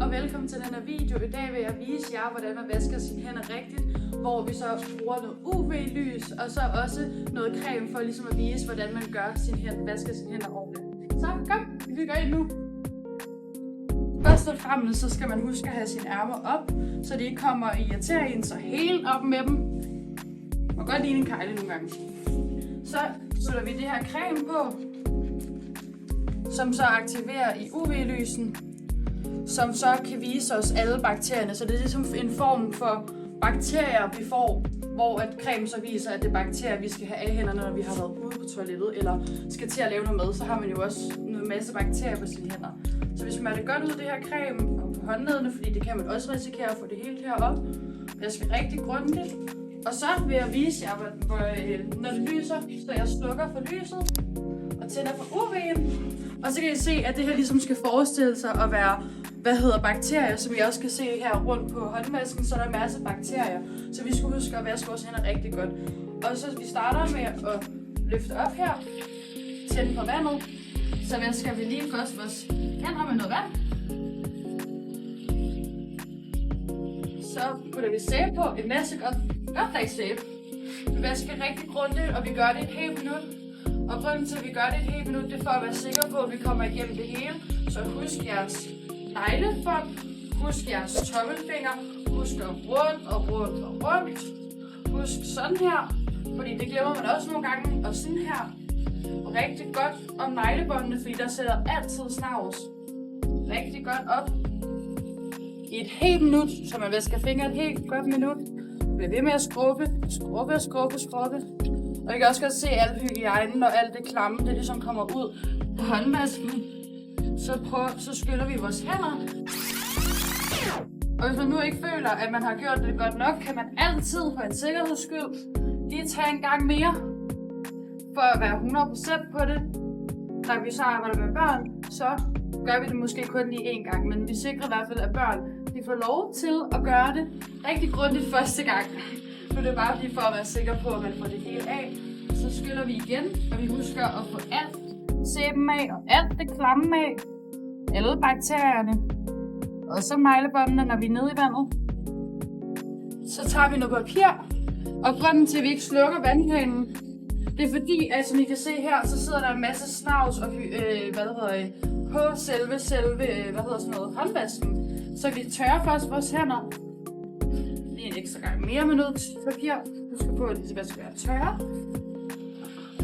Og velkommen til denne video. I dag vil jeg vise jer, hvordan man vasker sine hænder rigtigt, hvor vi så bruger noget UV-lys, og så også noget creme for ligesom at vise, hvordan man gør vasker sine hænder ordentligt. Så kom, vi går ind nu. Først og fremmest så skal man huske at have sine ærmer op, så de ikke kommer og irriterer en, så helt op med dem. Man kan godt ligne en kejle nogle gange. Så sætter vi det her creme på, som så aktiverer i UV-lysen, som så kan vise os alle bakterierne. Så det er ligesom en form for bakterier, vi får, hvor at creme så viser, at det er bakterier, vi skal have af hænderne, når vi har været ude på toilettet, eller skal til at lave noget mad, så har man jo også en masse bakterier på sine hænder. Så hvis man er det godt ud af det her creme og på håndledene, fordi det kan man også risikere at få det helt herop, jeg skal rigtig grundigt. Og så vil jeg vise jer, når det lyser, så jeg slukker for lyset og tænder for UV'en. Og så kan I se, at det her ligesom skal forestille sig at være, bakterier, som I også kan se her rundt på håndvasken, så der er en masse bakterier. Så vi skal huske at vaske vores hænder rigtig godt. Og så vi starter med at løfte op her, tænde på vandet, så vasker vi lige først vores hænder med noget vand. Så putter vi sæbe på, en masse godt lag sæbe. Vi vasker rigtig grundigt, og vi gør det et helt minut. Og grunden til, at vi gør det et helt minut, det er for at være sikker på, at vi kommer igennem det hele. Så husk jeres neglefond, husk jeres tommelfinger, husk at rundt. Husk sådan her, fordi det glemmer man også nogle gange, og sådan her. Rigtig godt om neglebåndene, fordi der sætter altid snavs. Rigtig godt op i et helt minut, så man vasker fingre et helt godt minut. Bliv ved med at skrubbe. Og I kan også godt se al hygiejnen og alt det klamme, det ligesom kommer ud på håndvasken. Så skyller vi vores hænder. Og hvis man nu ikke føler, at man har gjort det godt nok, kan man altid for en sikkerheds skyld lige tage en gang mere. For at være 100% på det. Når vi så arbejder med børn, så gør vi det måske kun lige én gang. Men vi sikrer i hvert fald, at børn de får lov til at gøre det rigtig grundigt første gang. Så det er bare lige for at være sikker på, at man får det hele af. Så skyller vi igen, og vi husker at få alt sæben af og alt det klamme af. Alle bakterierne. Og så neglebåndene, når vi er nede i vandet. Så tager vi noget papir. Og grunden til, at vi ikke slukker vandhanen, det er fordi, at som I kan se her, så sidder der en masse snavs og på selve håndvasken. Så vi tørrer først vores hænder. Lige en ekstra gang mere med noget papir. Husk på, at det skal være tørre.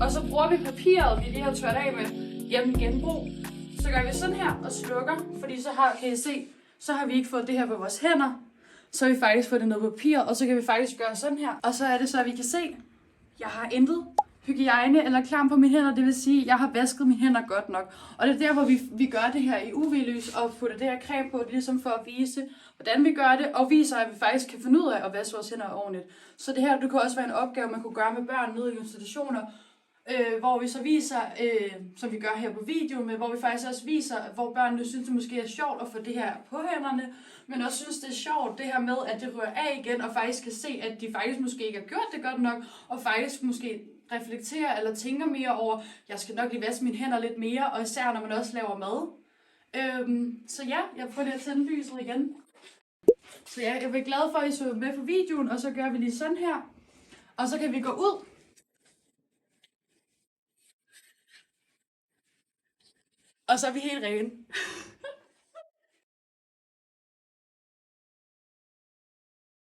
Og så bruger vi papiret, vi lige har tørret af med jævn genbrug. Så gør vi sådan her og slukker, fordi kan I se, så har vi ikke fået det her på vores hænder. Så har vi faktisk fået det noget papir, og så kan vi faktisk gøre sådan her. Og så er det så, at vi kan se, jeg har intet hygiejne eller klam på mine hænder. Det vil sige, at jeg har vasket mine hænder godt nok. Og det er derfor, vi gør det her i UV-lys og putter det her creme på. Det er ligesom for at vise, hvordan vi gør det, og viser, at vi faktisk kan finde ud af at vaske vores hænder ordentligt. Så det her det kunne også være en opgave, man kunne gøre med børn nede i institutioner, hvor vi så viser, som vi gør her på video, men hvor vi faktisk også viser, hvor børnene synes, det måske er sjovt at få det her på hænderne, men også synes, det er sjovt det her med, at det rører af igen, og faktisk kan se, at de faktisk måske ikke har gjort det godt nok, og faktisk måske reflekterer eller tænker mere over, jeg skal nok lige vaske mine hænder lidt mere, og især når man også laver mad. Så ja, jeg prøver lige at tænde lyset igen. Så ja, jeg er glad for, at I så med på videoen, og så gør vi lige sådan her, og så kan vi gå ud. Og så er vi helt rene.